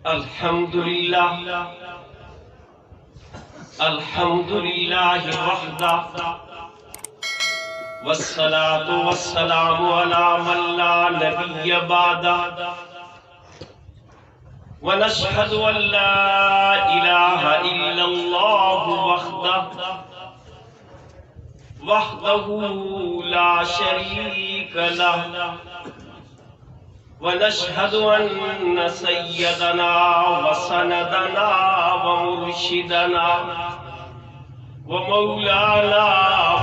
الحمدللہ وحدہ والصلاة والسلام علی من لا نبی بعدہ ونشہد ان لا الہ الا اللہ وحدہ لا شریک لہ ونشهد أن سيدنا وسندنا ومرشدنا ومولانا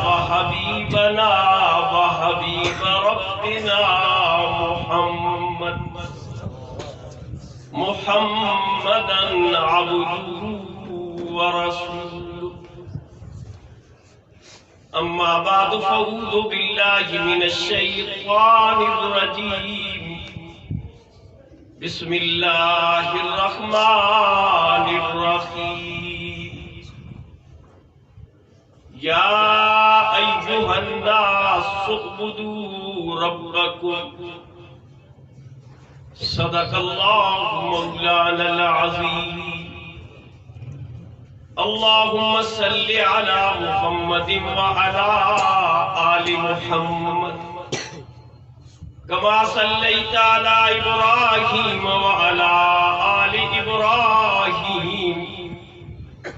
وحبيبنا وحبيب ربنا محمدا عبده ورسوله أما بعد فأعوذ بالله من الشيطان الرجيم بسم اللہ الرحمن الرحیم یا ایہا الناس اعبدوا ربکم صدق اللہ مولانا العظیم اللہم صل علی محمد وعلی آل محمد كما صليت على إبراهيم وعلى آل إبراهيم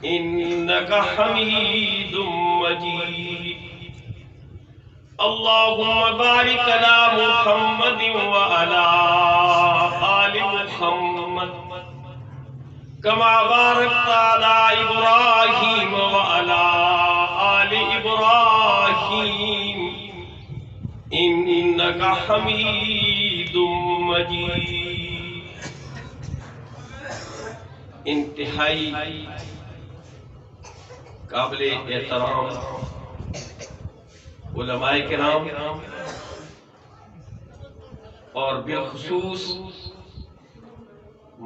إنك حميد مجيد اللهم بارك على محمد وعلى آل محمد كما باركت على إبراهيم وعلى آل إبراهيم انکا حمید مجید۔ انتہائی قابل احترام علماء کرام اور بالخصوص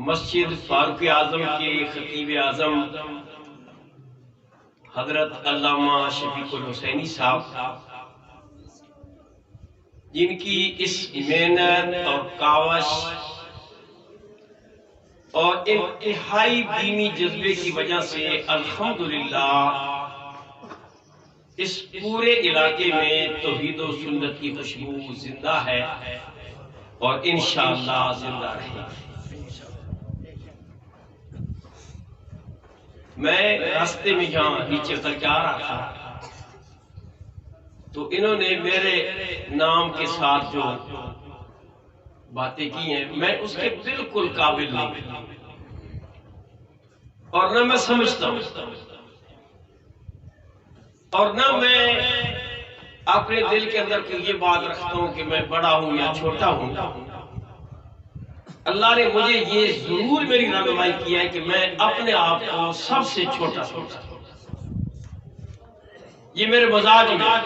مسجد فاروق اعظم کے خطیب اعظم حضرت علامہ شفیق الحسینی صاحب، جن کی اس محنت اور کاوش اور انتہائی دینی جذبے کی وجہ سے الحمدللہ اس پورے علاقے میں توحید و سنت کی خوشبو زندہ ہے اور انشاءاللہ زندہ رہے گی۔ میں راستے میں جہاں نیچے اتر کے آ رہا تھا تو انہوں نے میرے نام کے ساتھ جو باتیں کی ہیں میں اس کے بالکل قابل نہیں اور نہ میں سمجھتا ہوں اور نہ میں اپنے دل کے اندر یہ بات رکھتا ہوں کہ میں بڑا ہوں یا چھوٹا ہوں۔ اللہ نے مجھے یہ ضرور میری رہنمائی کیا ہے کہ میں اپنے آپ کو سب سے چھوٹا سمجھتا ہوں، یہ میرے مزاج میں،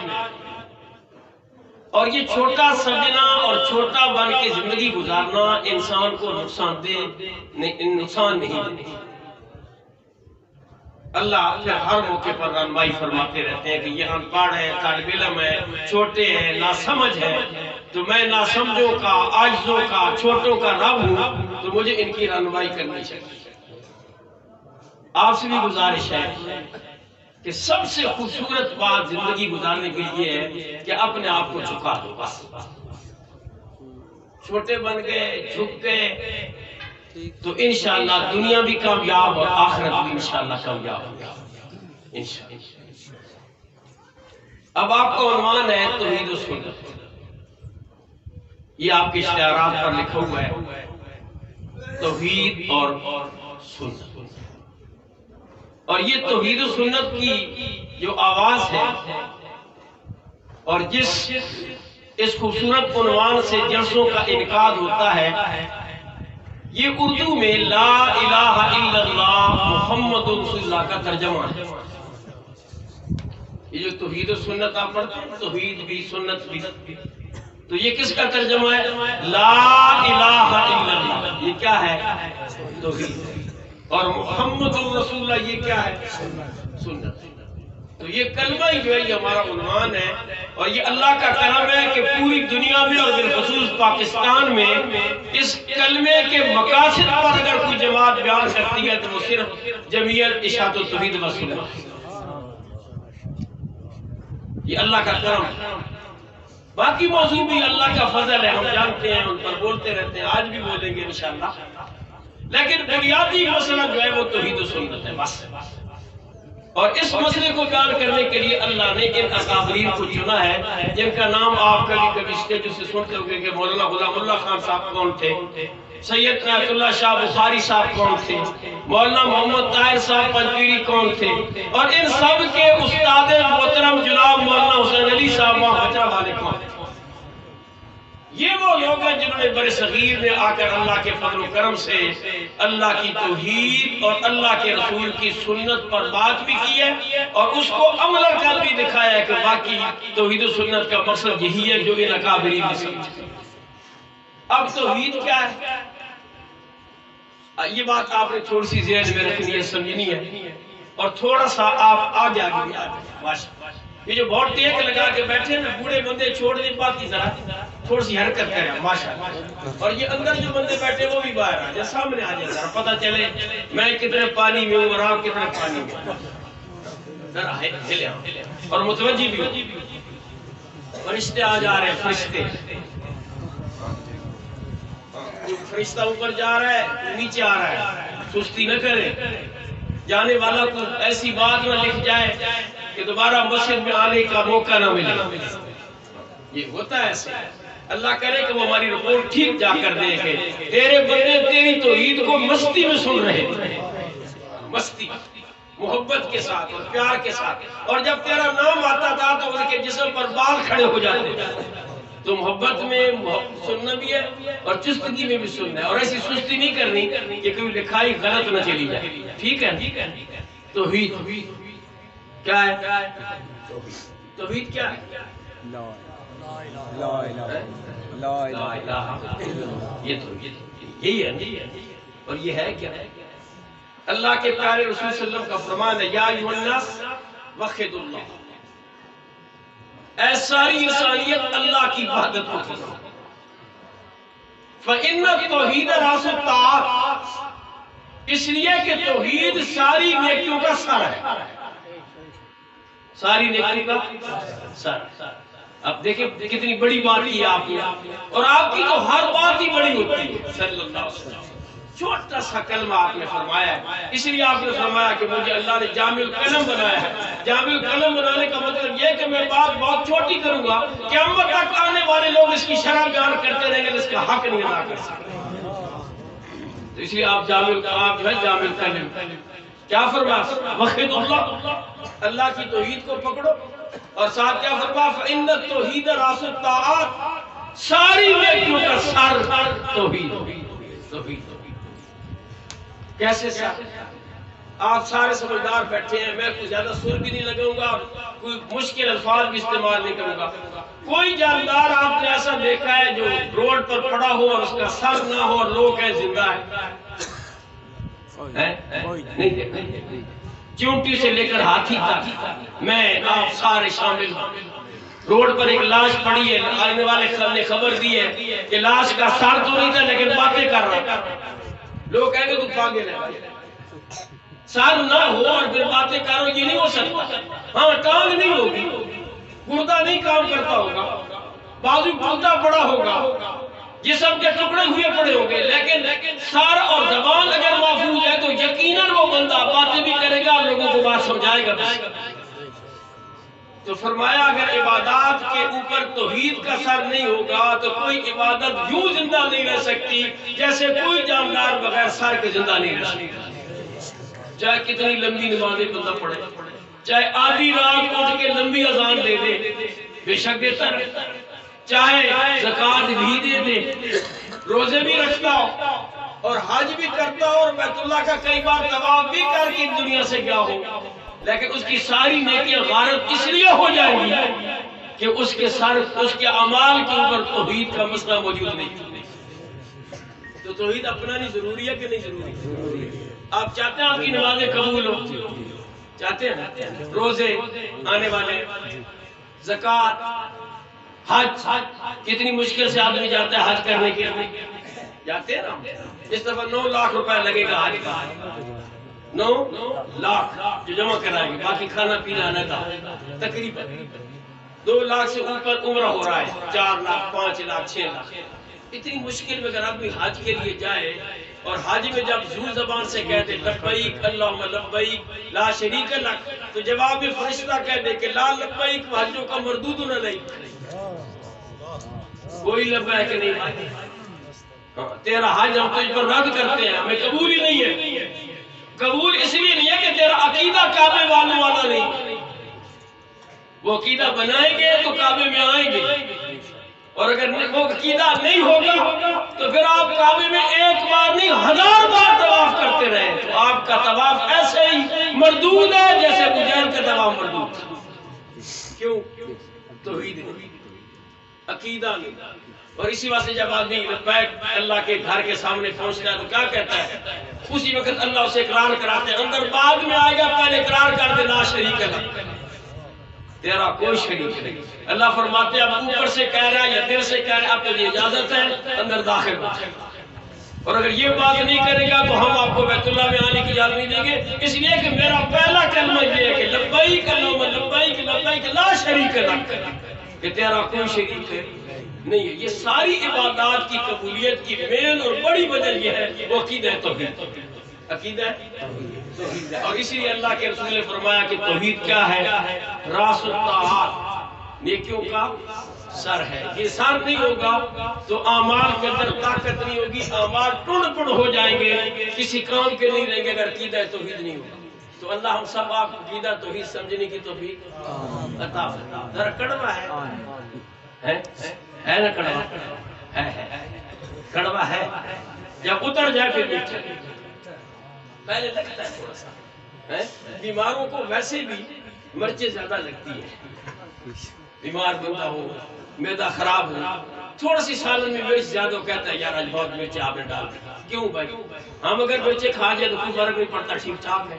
اور یہ چھوٹا سمجھنا اور چھوٹا بن کے زندگی گزارنا انسان کو نقصان نہیں دے۔ اللہ ہر موقع پر رہنمائی فرماتے رہتے ہیں کہ یہ ان پڑھ ہے، طالب علم ہے، چھوٹے ہیں، ناسمجھ ہے، تو میں ناسمجھوں کا، عاجزوں کا، چھوٹوں کا رب ہوں، تو مجھے ان کی رہنمائی کرنی چاہیے۔ آپ سے بھی گزارش ہے کہ سب سے خوبصورت بات زندگی گزارنے کے لیے ہے کہ اپنے آپ کو جھکا دو، بس چھوٹے بن گئے، جھک گئے تو انشاءاللہ دنیا بھی کامیاب اور آخرت بھی انشاءاللہ کامیاب ہوگا انشاءاللہ۔ اب آپ کا عنوان ہے توحید و سنت، یہ آپ کے اشتہارات پر لکھا ہوا ہے توحید اور سنت، اور یہ توحید و سنت کی جو آواز ہے اور جس اس خوبصورت عنوان سے جلسوں کا انعقاد ہوتا ہے، یہ اردو میں لا الہ الا اللہ محمد رسول اللہ کا ترجمہ ہے۔ یہ جو توحید و سنت آپ پڑھتے ہیں، توحید بھی سنت بھی، تو یہ کس کا ترجمہ ہے؟ لا الہ الا اللہ، یہ کیا ہے؟ توحید۔ اور محمد رسول اللہ یہ کیا ہے؟ سنت۔ تو یہ کلمہ ہی جو ہے یہ ہمارا عنوان ہے، اور یہ اللہ کا کرم ہے کہ پوری دنیا میں اور بالخصوص پاکستان میں اس کلمے کے مقاصد پر اگر کوئی جماعت بیان کرتی ہے تو وہ صرف جمعیت اشاعت التوحید و سنت، یہ اللہ کا کرم ہے۔ باقی موضوع بھی اللہ کا فضل ہے، ہم جانتے ہیں، ان پر بولتے رہتے ہیں، آج بھی بولیں گے انشاءاللہ، لیکن بنیادی مسئلہ جو ہے وہ توحید و سنت ہے بس۔ اور اس مسئلے کو بیان کرنے کے لیے اللہ نے ان اکابرین کو چنا ہے جن کا نام آپ کبھی کبھی اسٹیجوں سے سنتے ہوگے کہ مولانا غلام اللہ خان صاحب کون تھے، سید عنایت اللہ شاہ بخاری صاحب کون تھے، مولانا محمد طاہر صاحب پنجویری کون تھے، اور ان سب کے استاد محترم جناب مولانا حسین علی صاحب بچہ والے کون تھے۔ یہ وہ لوگ ہیں جنہوں نے برِ صغیر میں آ کر اللہ کے فضل و کرم سے اللہ کی توحید اور اللہ کے رسول کی سنت پر بات بھی کی ہے، اور اس کو عمل کر بھی دکھایا ہے کہ باقی توحید و سنت کا مقصد یہی ہے جو ان اکابرین نے سمجھا۔ اب توحید کیا ہے، یہ بات آپ نے تھوڑی سی ذہن میں رکھنی ہے، سمجھنی ہے، اور تھوڑا سا آپ آگے یہ جو بہت ٹیک لگا کے بیٹھے ہیں نا بوڑھے بندے چھوڑ دیں، باقی ذرا تھوڑی سی حرکت کریں ماشاءاللہ، اور یہ اندر جو بندے بیٹھے وہ بھی باہر آ جائے، سامنے آ جائے، ذرا پتہ چلے میں کتنے پانی میں ہوں اور آپ کتنے پانی میں ہوں، ذرا ہلے اور متوجہ بھی ہو۔ فرشتے آ جا رہے ہیں، فرشتے، فرشتہ اوپر جا رہا ہے نیچے آ رہا ہے، سستی نہ کرے، جانے والا کو ایسی بات نہ لکھ جائے کہ دوبارہ مسجد میں آنے کا موقع نہ ملے، یہ ہوتا ہے ایسے۔ اللہ کرے کہ وہ ہماری رپورٹ ٹھیک جا کر دے کہ تیرے بندے تیری توحید کو مستی میں سن رہے ہیں، مستی، محبت کے ساتھ اور پیار کے ساتھ، اور جب تیرا نام آتا تھا تو ان کے جسم پر بال کھڑے ہو جاتے تھے۔ تو محبت میں سننا بھی ہے اور چستگی میں بھی سننا ہے، اور ایسی سستی نہیں کرنی کہ کوئی لکھائی غلط نہ چلی جائے، ٹھیک ہے۔ توحید کیا ہے؟ توحید کیا ہے؟ لا الہ، یہ توحید یہی ہے، اور یہ ہے کیا؟ اللہ کے پیارے رسول صلی اللہ علیہ وسلم کا فرمان ہے، یا ایھا الناس وحدوا اللہ، اے ساری انسانیت اللہ کی وحدت کو کرو، فإن التوحید رأس الطاعات، اس لیے کہ توحید ساری نیکیوں کا سر ہے، ساری نیکیوں کا سر۔ اب دیکھیں کتنی بڑی بات کی آپ نے، اور آپ کی تو ہر بات ہی بڑی ہوتی ہے صلی اللہ علیہ وسلم۔ چھوٹا سا کلمہ آپ نے فرمایا ہے، اس لیے آپ نے فرمایا کہ مجھے اللہ نے جامع الکلم بنایا ہے۔ جامع الکلم بنانے کا مطلب یہ کہ میں بات بہت چھوٹی کروں گا، قیامت تک آنے والے لوگ اس کی شرح بیان کرتے رہیں گے، اس کا حق نہیں ادا کر سکتے، تو اس لیے آپ جو ہے جامع الکلم کیا فرمایا؟ وحد اللہ، اللہ کی توحید کو پکڑو، اور ساتھ کیا فرمایا؟ فإن التوحید رأس الطاعات، ساری نیکیوں کا سر توحید۔ کیسے سر؟ آپ سارے سمجھدار بیٹھے ہیں، میں کوئی زیادہ سر بھی نہیں لگاؤں گا، کوئی مشکل الفاظ بھی استعمال نہیں کروں گا۔ کوئی جاندار آپ نے ایسا دیکھا ہے جو روڈ پر پڑا ہو اور اس کا سر نہ ہو اور لوگ ہیں زندہ ہے؟ نہیں دیکھا۔ چونٹی سے لے کر ہاتھی تک میں آپ سارے شامل ہوں۔ روڈ پر ایک لاش پڑی ہے، آنے والے نے خبر دی ہے کہ لاش کا سر تو نہیں تھا لیکن باتیں کر رہا تھا، لوگ کہیں گے تو پاگل ہے۔ سر نہ ہو اور پھر باتیں کرو، یہ نہیں ہو سکتا۔ ہاں ٹانگ نہیں ہوگی، گردہ نہیں کام کرتا ہوگا، بازو ٹوٹا پڑا ہوگا، جسم کے ٹکڑے ہوئے پڑے ہوں گے، لیکن سر اور زبان اگر محفوظ ہے تو یقیناً وہ بندہ باتیں بھی کرے گا اور لوگوں کو بات سمجھائے گا۔ تو فرمایا اگر عبادات کے اوپر توحید کا سر نہیں ہوگا تو کوئی عبادت یوں زندہ نہیں رہ سکتی جیسے کوئی جاندار بغیر سر کے زندہ نہیں رہ سکتی۔ چاہے کتنی لمبی نمازیں بندہ پڑھے، چاہے آدھی رات اٹھ کے لمبی اذان دے دے، بے شک دیتا رہتا، چاہے زکوٰۃ بھی دے دے، روزے بھی رکھتا ہو اور حج بھی کرتا ہو اور بیت اللہ کا کئی بار طواف بھی کر کے دنیا سے گیا ہو، لیکن اس کی ساری نیکیاں غارت اس لیے ہو جائیں گی کہ اس کے اعمال کے اوپر توحید کا مسئلہ موجود نہیں۔ تو توحید اپنانی ضروری ہے کہ نہیں ضروری؟ آپ چاہتے ہیں آپ کی نمازیں قبول ہو، چاہتے ہیں روزے آنے والے، زکوٰۃ، حج، کتنی مشکل سے آدمی جاتا ہے حج کرنے کے لیے، جاتے ہیں نا. اس دفعہ 9 لاکھ روپے لگے گا حج کا، 9 لاکھ جو جمع کرائیں گے، باقی کھانا پینا رہتا. تقریباً 2 لاکھ سے اوپر عمرہ ہو رہا ہے، 4 لاکھ 5 لاکھ 6 لاکھ. اتنی مشکل میں اگر آدمی حج کے لیے جائے اور حج میں جب ذو زبان سے کہہ دے لبیک اللہم لبیک لا شریک لک، تو جواب میں فرشتہ کہہ دے کہ لا لبیک حجوں کا مردود نہ لئی، کوئی لبیک نہیں، تیرا حج ہم تجھ پر رد کرتے ہیں، ہمیں قبول ہی نہیں ہے. قبول اس لیے نہیں ہے کہ تیرا عقیدہ کعبے والوں والا نہیں، وہ عقیدہ بنائیں گے تو کعبے میں آئیں گے، اور اگر وہ عقیدہ نہیں ہوگا تو پھر آپ کعبے میں 1 بار نہیں 1000 بار طواف کرتے رہے تو آپ کا طواف ایسے ہی مردود ہے جیسے بجیل کا طواف مردود. کیوں؟ توحید نہیں، عقیدہ نہیں. اور اسی واسطے جب آدمی لبیک اللہ کے گھر کے سامنے پہنچتا ہے تو کیا کہتا ہے؟ اسی وقت اللہ اسے اقرار کراتے ہیں، اندر بعد میں آئے گا، پہلے اقرار کر دے لا شریک لک، تیرا کوئی شریک نہیں. اللہ فرماتے ہیں اب اوپر سے کہہ رہا ہے یا دل سے کہہ رہا ہے، آپ کو یہ اجازت ہے اندر داخل ہو. اور اگر یہ بات نہیں کرے گا تو ہم آپ کو بیت اللہ میں آنے کی اجازت نہیں دیں گے، اس لیے کہ میرا پہلا کلمہ یہ ہے کہ لبیک اللہم لبیک لبیک لا شریک لک، کہ تیرا کوئی شریک نہیں ہے. یہ ساری عبادات کی قبولیت کی مین اور بڑی وجہ یہ ہے وہ عقیدہ توحید، عقیدہ توحید. اور اسی لیے اللہ کے رسول نے فرمایا کہ توحید کیا ہے؟ راس الطاعات، نیکیوں کا سر ہے. یہ سر نہیں ہوگا تو اعمال کے اندر طاقت نہیں ہوگی، اعمال ٹوٹ ٹوٹ ہو جائیں گے، کسی کام کے نہیں رہیں گے اگر عقیدہ توحید نہیں ہوگا. تو اللہ ہم سب آپ عقیدہ توحید سمجھنے کی توفیق عطا فرمائے. ذرا کڑوا ہے نا، کڑوا ہے، کڑوا ہے. جب اتر جائے پھر میٹھا، پہلے لگتا ہے تھوڑا سا. بیماروں کو ویسے بھی مرچیں زیادہ لگتی ہے، بیمار بندہ ہو، معدہ خراب ہو، تھوڑا سی سالن میں مرچ زیادہ ہو، کہتا ہے یار آج بہت مرچیں آپ نے ڈال دی. کیوں بھائی؟ ہم اگر مرچیں کھا جائے تو کوئی فرق نہیں پڑتا، ٹھیک ٹھاک ہے.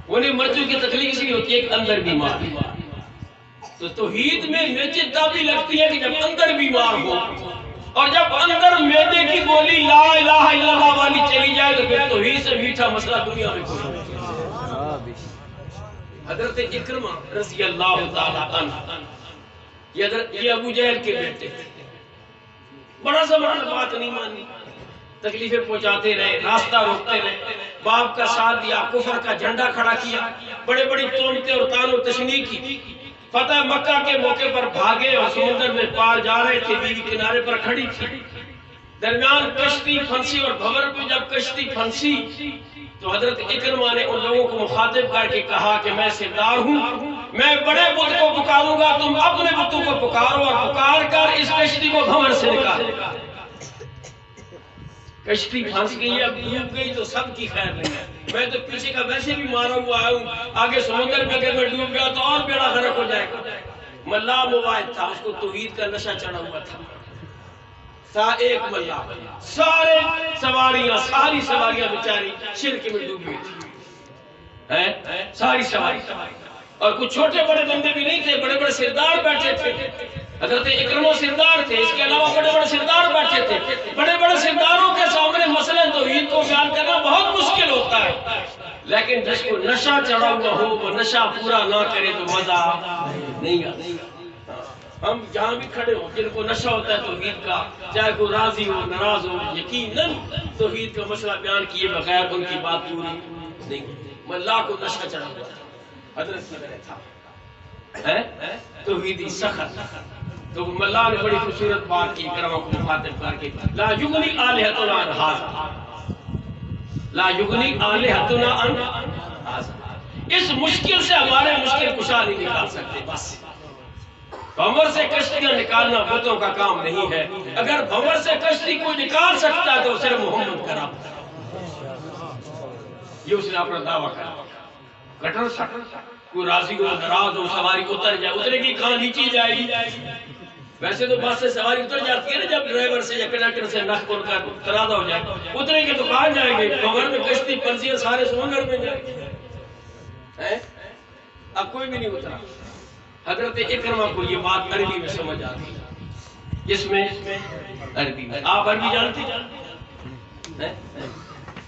انہیں مرچوں کی تکلیف اس لیے ہوتی ہے کہ اندر بیمار. تو توحید میں مرچیں تب بھی لگتی ہے کہ جب اندر بیمار ہو، اور جب اندر معدے کی گولی لا الہ الا اللہ والی چلی جائے تو پھر توحید سے میٹھا مسئلہ دنیا میں کوئی نہیں. حضرت اکرمہ رضی اللہ تعالی عنہ، یہ ابو جہل کے بیٹے، بڑا زمانہ بات نہیں مانی، تکلیفیں پہنچاتے رہے، راستہ روکتے رہے، باپ کا ساتھ دیا، کفر کا جھنڈا کھڑا کیا، بڑے بڑی تہمتیں اور طعن و تشنیع کی. فتح مکہ کے موقع پر بھاگے اور سمندر میں پار جا رہے تھے، بیوی کنارے پر کھڑی تھی، درمیان کشتی پھنسی، اور بھور پہ جب کشتی پھنسی تو حضرت اکرمہ نے ان لوگوں کو مخاطب کر کے کہا کہ میں سردار ہوں، میں بڑے بت کو پکاروں گا، تم اپنے بتوں کو پکارو، اور پکار کر اس کشتی کو بھور سے نکالو. کشتی پھنس گئی، اب ڈوب گئی تو سب کی خیر نہیں ہے. میں تو پیچھے کا ویسے بھی مارا ہوا آیا ہوں، آگے سمندر میں اگر میں ڈوب گیا تو اور بیڑا غرق ہو جائے گا. ملا مواعد تھا، اس کو توحید کا نشہ چڑھا ہوا تھا ایک ملا. ساری سواریاں بیچاری شرک میں ڈوب گئی تھی، ساری سواری. اور کچھ چھوٹے بڑے بندے بھی نہیں تھے، بڑے بڑے سردار بیٹھے تھے. حضرت اکرمہ سردار تھے، اس کے علاوہ بڑے بڑے سردار بیٹھے تھے. بڑے بڑے سرداروں کے سامنے مسئلہ توحید کو بیان کرنا بہت مشکل ہوتا ہے، لیکن جس کو نشہ چڑھا ہوا ہو وہ نشہ پورا نہ کرے تو مزہ نہیں آتا. ہم جہاں بھی کھڑے ہوں، جن کو نشہ ہوتا ہے توحید کا، چاہے کوئی راضی ہو ناراض ہو، یقیناً توحید کا مسئلہ بیان کیے بغیر ان کی بات پوری نہیں ہوتی. ملا کو نشہ چڑھا ہوا تھا، حضرت کی طرح تھا، توحیدی سخت. تو ملا نے بڑی خوبصورت بات کی اکرمہ کو مخاطب کر کے، لا یغنی آلہتنا عن ھذا، لا یغنی آلہتنا عن ھذا. اس مشکل سے ہمارے مشکل کشا نہیں نکال سکتے. بس بھنور سے کشتیاں نکالنا بتوں کا کام نہیں ہے. اگر بھنور سے کشتی کو نکال سکتا ہے تو صرف محمد کرا. یہ اس نے اپنا دعویٰ کرا. کٹر سٹر کوئی راضی ہو ناراض ہو، سواری اتر جائے، اترے گی کہاں نیچی جائے گی. ویسے تو بس سے سواری اتر جاتی ہے نا، جب ڈرائیور سے یا کنڈکٹر سے نخ کھول کر ترادہ ہو جائے، اترے گی تو کہاں جائیں گے؟ بھنور میں کشتی پھنسی ہے، سارے سمندر میں جائیں گے. اب کوئی بھی نہیں اترا. حضرت اکرمہ کو یہ بات عربی میں سمجھ آتی. جس میں عربی میں. آپ عربی جانتے ہیں؟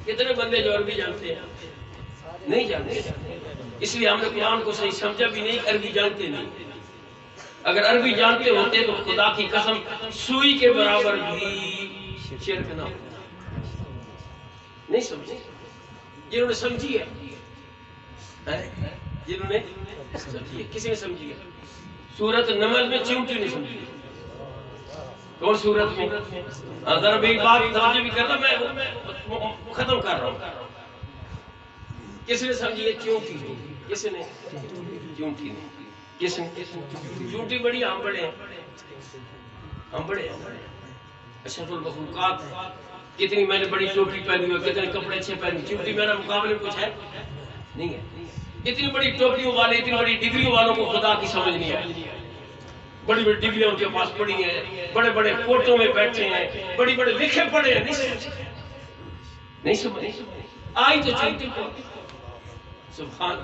کتنے بندے جو عربی جانتے ہیں؟ نہیں جانتے. اس لیے ہم نے قرآن کو صحیح سمجھا بھی نہیں. عربی جانتے نہیں. اگر عربی جانتے ہوتے تو خدا کی قسم سوئی کے برابر بھی شرک نہ ہوتا. نہیں سمجھے. جنہوں نے سمجھی ہے, جنہوں نے سمجھی ہے. کسی نے سمجھی ہے؟ سورۃ النمل میں چیونٹی نے سمجھی. کون سورت میں؟ ذرا ایک بات توجہ بھی کرنا, میں ختم کر رہا ہوں. کس نے سمجھی ہے چیونٹی؟ کس نے؟ چیونٹی نے. کس نے؟ چیونٹی بڑی ہم بڑے ہیں. ہم بڑے ہیں. اشرف المخلوقات. کتنی میں نے بڑی ٹوپی پہنی ہوئی, کتنے کپڑے اچھے پہنے. چیونٹی میرا مقابلے میں کچھ ہے نہیں ہے. اتنی بڑی ٹوپیوں والے, اتنی بڑی ڈگریوں والوں کو خدا کی سمجھ نہیں آئی. بڑی بڑی ڈگریاں ان کے پاس پڑی ہیں, بڑے بڑے کوٹوں میں بیٹھے ہیں, بڑی بڑے لکھے پڑے ہیں. نہیں سمجھ آئی تو چیونٹی کو. سبحان.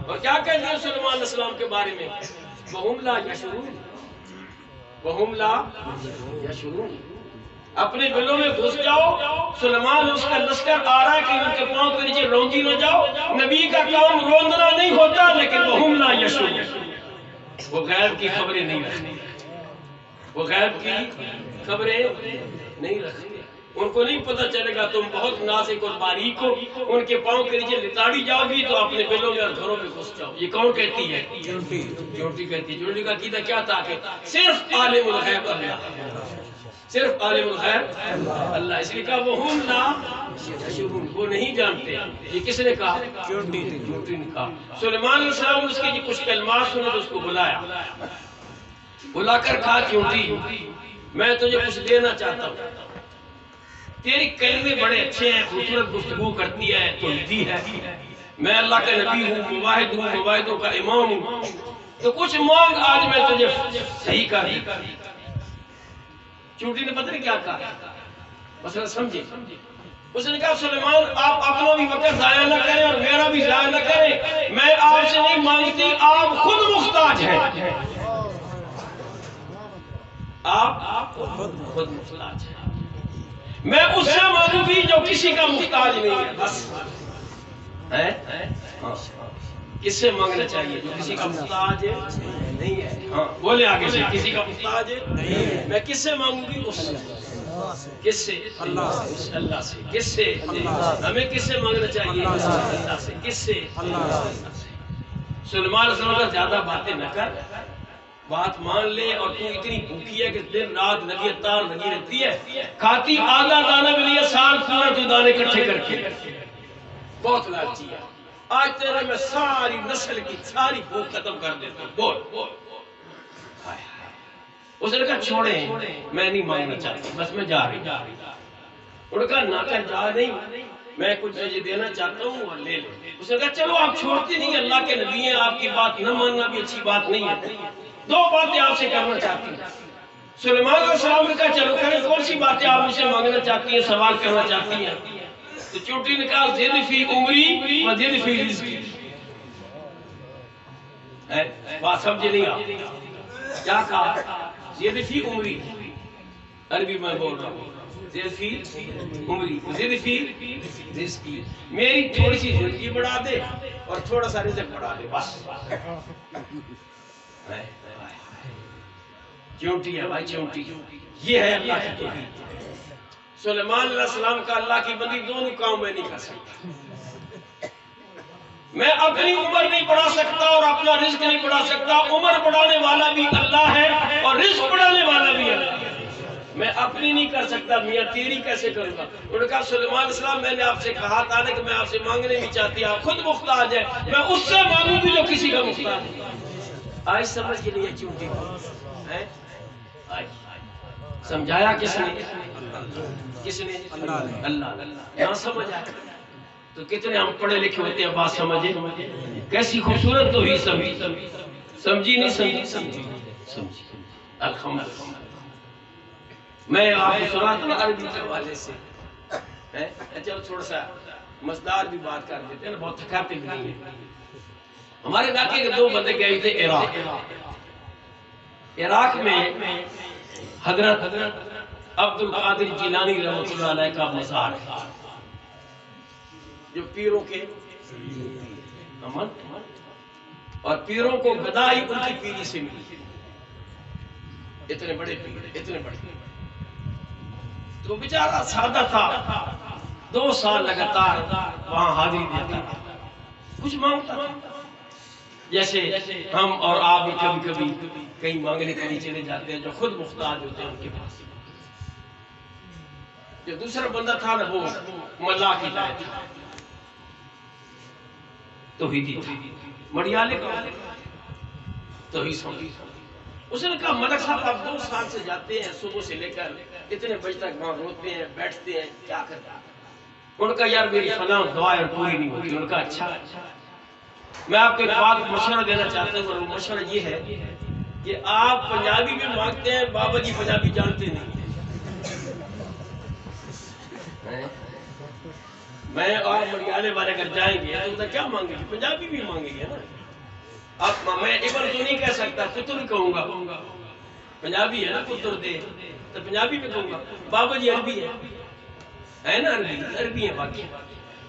اور کیا کہتے ہیں سلیمان علیہ السلام کے بارے میں؟ وَهُمْ لَا يَشْعُرُونَ. وَهُمْ لَا يَشْعُرُونَ. اپنے دلوں میں گھس جاؤ. سلیمان اس کا لشکر آ رہا ہے کہ ان کے پاؤں کے نیچے رونگی نہ جاؤ. نبی کا کام روندنا نہیں ہوتا, لیکن وَهُمْ لَا يَشْعُرُونَ. وہ غیب کی خبریں نہیں رکھتے. وہ غیب کی خبریں نہیں رکھتے. ان کو نہیں پتہ چلے گا تم بہت نازک اور باریک ہو. ان کے پاؤں کے نیچے لتاڑی جاؤ گی تو اپنے بلوں میں اور گھروں میں گھس جاؤ. یہ کون کہتی ہے؟ چیونٹی. چیونٹی کہتی ہے. چیونٹی کا عقیدہ کیا تھا کہ صرف عالم الغیب اللہ, صرف عالم الغیب اللہ. اس لیے کہا وَهُمْ لَا يَشْعُرُونَ. وہ نہیں جانتے. یہ کس نے کہا؟ چیونٹی. چیونٹی نے کہا. سلیمان علیہ السلام نے اس کے کچھ کلمات سنے تو اس کو بلایا. بلا کر کہا چیونٹی میں تجھے کچھ دینا چاہتا ہوں. تیری کلمے بڑے اچھے ہیں, خوبصورت گفتگو کرتی ہے, توحیدی ہے. میں اللہ کا نبی ہوں, مواحد ہوں, مواحدوں کا امام ہوں. تو کچھ مانگ, آج میں تجھے صحیح کر دوں. چیونٹی نے پتہ نہیں کیا کہا, بس سمجھے. اس نے کہا سلیمان آپ اپنا بھی وقت ضائع نہ کریں اور میرا بھی ضائع نہ کریں. میں آپ سے نہیں مانگتی, آپ خود محتاج ہیں. آپ خود محتاج ہیں. میں اس سے مانگوں گی جو کسی کا محتاج نہیں ہے. بس کس سے مانگنا چاہیے؟ جو کسی کا محتاج نہیں ہے. ہاں بولے آگے سے, کسی کا محتاج نہیں ہے. میں کس سے مانگوں گی؟ اس سے. کس سے؟ اللہ سے. کس سے؟ ہمیں کس سے مانگنا چاہیے؟ اللہ سے. کس سے؟ اللہ سے. سلیمان علیہ السلام کا زیادہ باتیں نہ کر, بات مان لے. اور تو اتنی بھوکی ہے کہ دن رات لگی تار لگی رہتی ہے, کھاتی آدھا دانہ بھی نہیں, سال پورا تو دانے اکٹھے کر کے. بہت لالچی ہے. آج تیرے میں ساری نسل کی ساری بھوک ختم کر دیتا ہوں. بول. اس نے کہا چھوڑیں, میں نہیں مانگنا چاہتا, بس میں جا رہی ہوں. انہوں نے کہا نہ کر, جا نہیں, میں کچھ تجھے دینا چاہتا ہوں اور لے لو. اس نے کہا چلو آپ چھوڑتے نہیں, اللہ کے نبی ہیں, آپ کی بات نہ ماننا بھی اچھی بات نہیں ہے. دو باتیں آپ سے کرنا چاہتی ہیں. سلیمان علیہ السلام نے کہا چلو کریں, کون سی باتیں آپ مجھ سے مانگنا چاہتی ہیں, سوال کرنا چاہتی ہیں؟ تو چیونٹی نے کہا زد فی عمری و زد فی رزقی. بات سمجھے نہیں آپ کیا کہا؟ زد فی عمری, عربی میں بول رہا ہوں. زد فی عمری زد فی رزقی. میری تھوڑی سی زندگی بڑھا دے اور تھوڑا سا رزق بڑھا دے, بس. چیونٹی ہے بھائی, چیونٹی. یہ ہے اللہ کی توحید. سلیمان علیہ السلام کا اللہ کی بندی دونوں کام میں نہیں کر سکتا. میں اپنی عمر نہیں بڑھا سکتا اور اپنا رزق نہیں بڑھا سکتا. عمر بڑھانے والا بھی اللہ ہے اور رزق بڑھانے والا بھی اللہ ہے. میں اپنی نہیں کر سکتا, میاں تیری کیسے کروں گا؟ انہوں نے کہا سلیمان علیہ السلام میں نے آپ سے کہا تھا کہ میں آپ سے مانگنے نہیں چاہتی, آپ خود محتاج ہے, میں اس سے مانگوں گی جو کسی کا محتاج ہے. آج سمجھ کے لیے چیونٹی کو سمجھایا کس نے؟ کس نے؟ اللہ. نہ سمجھ آیا تو کتنے ہم پڑھے لکھے ہوتے ہیں, بات سمجھے. کیسی خوبصورت تو ہی سمجھی نہیں سمجھی. الحمدللہ. میں آپ کو سناتا ہوں عربی کے حوالے سے. چلو تھوڑا سا مزدار بھی بات کر دیتے ہیں, بہت تھکاتے بھی نہیں ہیں. ہمارے علاقے کے دو بندے گئے تھے عراق میں حضرت عبد القادر جیلانی رحمۃ اللہ علیہ کا مزار ہے، جو پیروں کے امن اور پیروں کو گدائی ان کی پیری سے ملی، اتنے بڑے پیر، اتنے بڑے۔ تو بیچارہ سادہ تھا، 2 سال لگاتار وہاں حاضری دیتا تھا، کچھ مانگتا تھا، جیسے ہم اور آپ بھی کبھی کبھی کہیں مانگنے کے لیے چلے جاتے ہیں، جو خود محتاج ہوتے ہیں ان کے پاس۔ جو دوسرا بندہ تھا نا، وہ ملا کی طرح تھا، توحیدی تھا، مڑیالے کا توحید سمجھ۔ اس نے کہا ملک صاحب آپ 2 سال سے جاتے ہیں، صبح سے لے کر اتنے بجے تک وہاں روتے ہیں، بیٹھتے ہیں، کیا کرتے ہیں؟ ان کا یار میری فلاں دعا پوری نہیں ہوتی۔ ان کا اچھا، میں آپ کو ایک بات مشورہ دینا چاہتا ہوں، اور وہ مشورہ یہ ہے کہ آپ پنجابی میں مانگتے ہیں، بابا جی پنجابی جانتے نہیں۔ میں اور مڑیالے والے اگر جائیں گے تو کیا مانگیں گے؟ پنجابی بھی مانگیں گے نا۔ اب میں ابن تو نہیں کہہ سکتا، پتر کہوں گا، پنجابی ہے نا، پتر دے تو پنجابی میں کہوں گا۔ بابا جی عربی ہے نا، عربی ہے باقی۔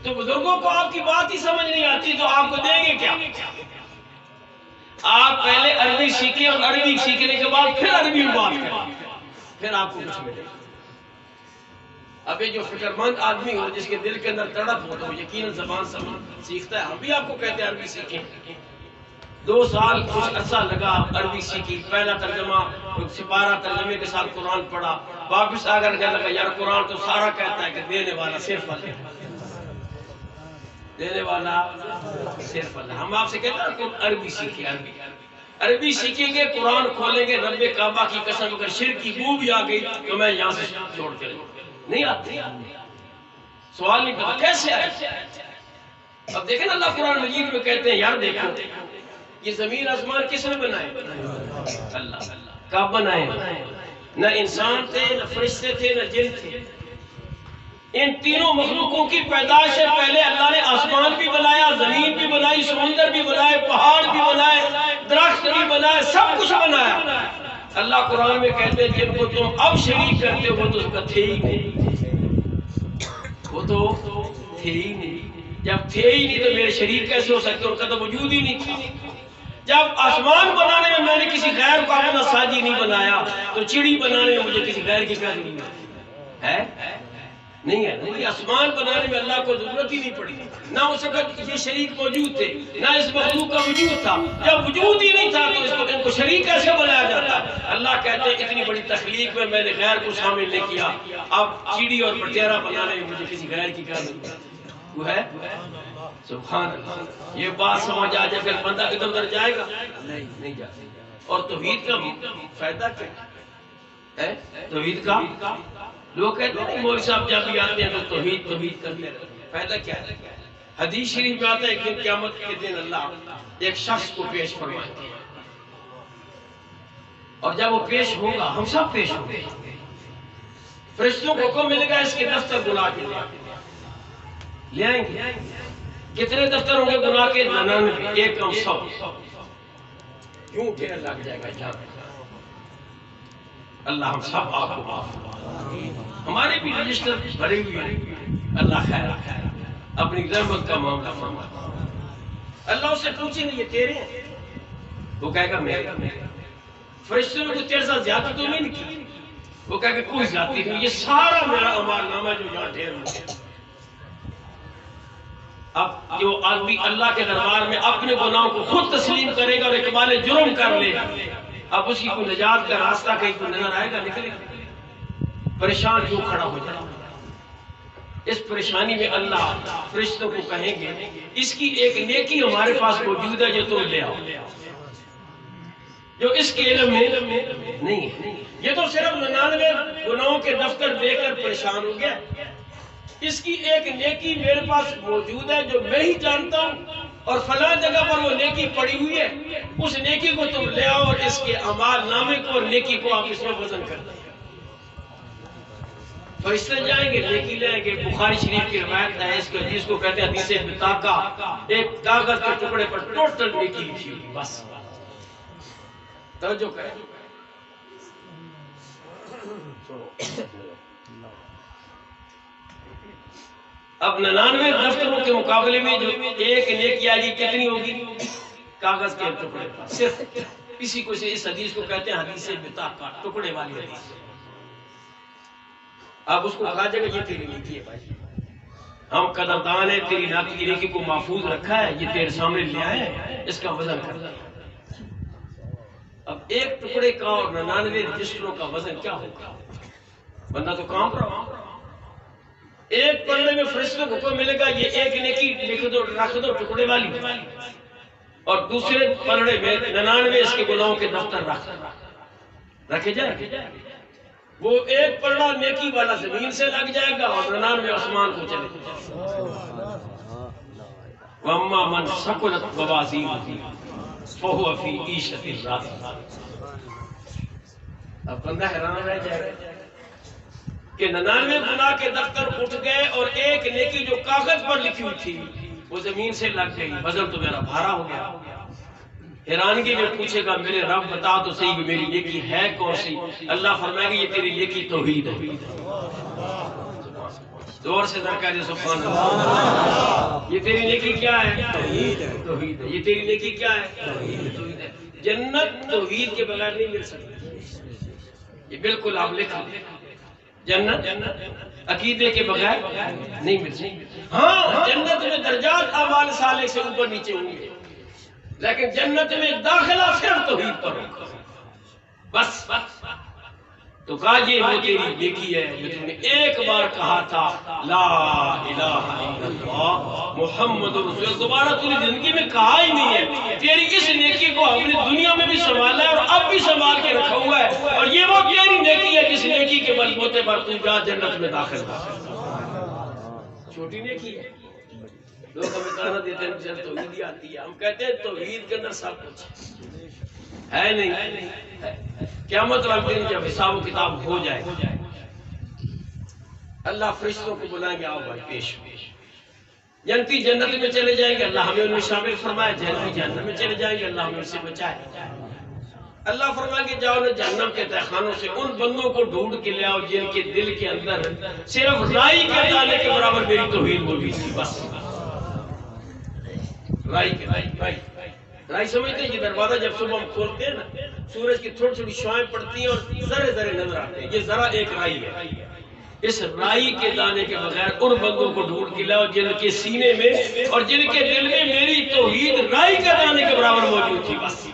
تو بزرگوں کو آپ کی بات ہی سمجھ نہیں آتی تو آپ کو دیں گے کیا؟ آپ پہلے عربی سیکھیں، اور عربی سیکھنے کے بعد پھر عربی میں بات کریں، پھر آپ کو کچھ ملے گا۔ اب یہ جو فکر مند آدمی ہو، جس کے دل کے اندر تڑپ ہو، تو یقیناً زبان سیکھتا ہے۔ ہم بھی آپ کو کہتے ہیں عربی سیکھیں۔ 2 سال کچھ عرصہ لگا، عربی سیکھی، پہلا ترجمہ سپارہ ترجمے کے ساتھ قرآن پڑھا، واپس آ کر کہنے لگا یار قرآن تو سارا کہتا ہے کہ دینے والا صرف اللہ، دینے والا صرف اللہ۔ ہم آپ سے کہتے ہیں کہ عربی سیکھیں، عربی سیکھیں گے، قرآن کھولیں گے، رب کعبہ کی قسم اگر شرک کی بو بھی آ گئی تو میں یہاں سے چھوڑ کے نہیں آتے۔ سوال نہیں پتا کیسے آئے؟ اب دیکھیں نا، اللہ قرآن مجید میں کہتے ہیں یار دیکھو یہ زمین آسمان کس نے بنائے؟ اللہ۔ کب بنائے؟ نہ انسان تھے، نہ فرشتے تھے، نہ جن تھے۔ ان تینوں مخلوقوں کی پیدائش سے پہلے اللہ نے آسمان بھی بنایا، زمین بھی بنائی، سمندر بھی بنائے، پہاڑ بھی بنائے، درخت بھی بنائے، سب کچھ بنایا۔ اللہ قرآن میں کہتے ہیں جن کو تم اب شریک کرتے ہو وہ تو اس کا تھے ہی نہیں، وہ تو تھے ہی نہیں۔ جب تھے ہی نہیں تو میرے شریک کیسے ہو سکتے؟ ان کا تو وجود ہی نہیں تھا۔ جب آسمان بنانے میں نے کسی غیر کو اپنا ساجی نہیں بنایا تو چڑی بنانے میں مجھے کسی غیر کی کیا ضرورت ہے؟ نہیں ہے۔ آسمان بنانے میں اللہ کو ضرورت ہی نہیں پڑی، نہ اس وقت یہ شریک موجود تھے، نہ اس مخلوق کا وجود تھا۔ جب وجود ہی نہیں تھا تو ان کو شریک کیسے بنایا جاتا؟ اللہ کہتے ہیں اتنی بڑی تخلیق میں میں نے غیر کو شامل نہیں کیا، اب چڑی اور بٹیرا بنانے میں مجھے کسی غیر کی کیا ضرورت وہ ہے؟ سبحان اللہ۔ یہ بات سمجھ آ جائے پھر بندہ ادھر ادھر جائے گا نہیں جاتے۔ اور توحید کا فائدہ کیا ہے؟ توحید کا لوگ کہتے ہیں مولوی صاحب جب بھی آتے ہیں تو توحید کرتے ہیں، فائدہ کیا ہے؟ حدیث شریف میں آتا ہے کہ قیامت کے دن اللہ ایک شخص کو پیش فرمائیں گے، اور جب وہ پیش ہوگا ہم سب پیش ہوں گے، فرشتوں کو حکم ملے گا اس کے دفتر گناہ کے لے آئیں گے۔ کتنے دفتر ہوں گے گناہ کے؟ 99، ایک کم 100۔ کیوں ڈھیر لگ جائے گا جہاں؟ اللہ ہم سب آپ کو معاف فرمائے، ہمارے بھی رجسٹر بھرے ہوئے ہیں، اللہ خیر اپنی رحمت کا معاملہ فرمائے۔ اللہ اس سے پوچھیں گے یہ تیرے ہیں؟ وہ کہے گا میرے۔ فرشتوں نے کوئی تیرے ساتھ زیادتی تو نہیں کی؟ وہ کہے گا کوئی زیادتی نہیں، یہ سارا میرا اعمال نامہ جو یہاں ڈھیر ہو گیا۔ اب جو آدمی اللہ کے دربار میں اپنے گناہوں کو خود تسلیم کرے گا اور اقبال جرم کر لے گا، اب اس کی کوئی نجات کا راستہ کہیں کوئی نظر آئے گا؟ نکلے گا؟ پریشان کیوں کھڑا ہو جائے؟ اس پریشانی میں اللہ فرشتوں کو کہیں گے اس کی ایک نیکی ہمارے پاس موجود ہے جو تم لے آؤ، جو اس کے علم میں نہیں ہے۔ یہ تو صرف 99 گناہوں کے دفتر دے کر پریشان ہو گیا، اس کی ایک نیکی میرے پاس موجود ہے جو میں ہی جانتا ہوں، اور فلاں جگہ پر وہ نیکی پڑی ہوئی ہے، اس نیکی کو تم لے آؤ اور اس کے اعمال نامے کو اور نیکی کو آپ اس میں وزن کر دیں۔ فرشتے جائیں گے نیکی لیں گے. بخاری شریف کی روایت ہے اس کو جس کو کہتے ہیں حدیث بطاقہ. ایک کاغذ کے ٹکڑے پر ٹوٹل نیکی لکھی ہوئی. بس توجہ کریں. اب 99 دفتروں کے مقابلے میں جو ایک نیکی آئی کتنی ہوگی؟ کاغذ کے ٹکڑے پر. صرف کسی کو سے اس حدیث کو کہتے ہیں حدیث بطاقہ، ٹکڑے والی حدیث. اب اس کو کہا جائے گا یہ تیری نیکی ہے بھائی، ہم قدردان ہے تیری نیکی کو محفوظ رکھا ہے، یہ تیرے سامنے لے آئے ہیں، اس کا وزن کر. اب ایک ٹکڑے کا اور 99 رجسٹروں کا وزن کیا ہوگا؟ بندہ تو کام رہا. ایک پڑھنے میں فرشتوں کو حکم ملے گا یہ ایک نیکی لکھ دو، رکھ دو ٹکڑے والی، اور دوسرے پڑھنے میں 99 اس کے گناہوں کے دفتر رکھے جائیں. وہ ایک پلڑا نیکی والا زمین سے لگ جائے گا اور 99 آسمان کو چلے جائے. وَأَمَّا مَنْ ثَقُلَتْ مَوَازِينُهُ فَهُوَ فِي عِيشَةٍ رَاضِيَةٍ. اب بندہ حیران رہ جائے گا کہ 99 گناہ کے دفتر اٹھ گئے اور ایک نیکی جو کاغذ پر لکھی ہوئی تھی وہ زمین سے لگ گئی. وزن تو میرا بھارا ہو گیا. حیرانگی میں پوچھے گا میرے رب بتا تو صحیح کہ میری نیکی ہے کون سی؟ اللہ فرمائے گا یہ تیری نیکی توحید ہے. زور سے درکا دے سبحان اللہ. یہ تیری نیکی کیا ہے؟ توحید ہے. یہ تیری نیکی کیا ہے؟ توحید ہے. جنت توحید کے بغیر نہیں مل سکتی. یہ بالکل آپ لکھ لیں. جنت عقیدے کے بغیر نہیں مل سکتی. ہاں جنت میں درجات اعمال صالح سے اوپر نیچے ہوں گے لیکن جنت میں داخلہ صرف توحید پر ہوگا. بس تو کہا یہ وہ تیری نیکی ہے جو تم نے ایک بار کہا تھا لا الہ الا اللہ محمد رسول اللہ. دوبارہ تم نے زندگی میں کہا ہی نہیں ہے. تیری اس نیکی کو ہم نے دنیا میں بھی سنبھالا ہے اور اب بھی سنبھال کے رکھا ہوا ہے، اور یہ وہ تیری نیکی ہے جس نیکی کے بلبوتے پر تم جا جنت میں داخل ہو. چھوٹی نیکی ہے. لوگ ہمیں تانا دیتے ہیں کہ توحید آتی ہے. ہم کہتے ہیں توحید کے اندر سب کچھ ہے نہیں. قیامت والے دن جب حساب و کتاب ہو جائے اللہ فرشتوں کو بلائیں گے آؤ بھائی پیش. جنتی جنت میں چلے جائیں گے، اللہ ہمیں ان میں شامل فرمائے. جنتی جہنم میں چلے جائیں گے، اللہ ہمیں ان سے بچائے. اللہ فرمائے کہ جاؤ نے جہنم کے تہخانوں سے ان بندوں کو ڈھونڈ کے لے آؤ جن کے دل کے اندر صرف رائی کے دانے کے برابر میری توحید موجود تھی. بس رائی سمجھتے ہیں یہ دروازہ جب صبح ہم کھولتے ہیں نا سورج کی تھوڑی تھوڑی شعائیں پڑتی ہیں اور ذرے ذرے نظر آتے ہیں. یہ ذرا ایک رائی ہے. اس رائی کے دانے کے بغیر ان بندوں کو ڈھونڈ کے لاؤ جن کے سینے میں اور جن کے دل میں میری توحید رائی کے دانے کے برابر موجود تھی. بس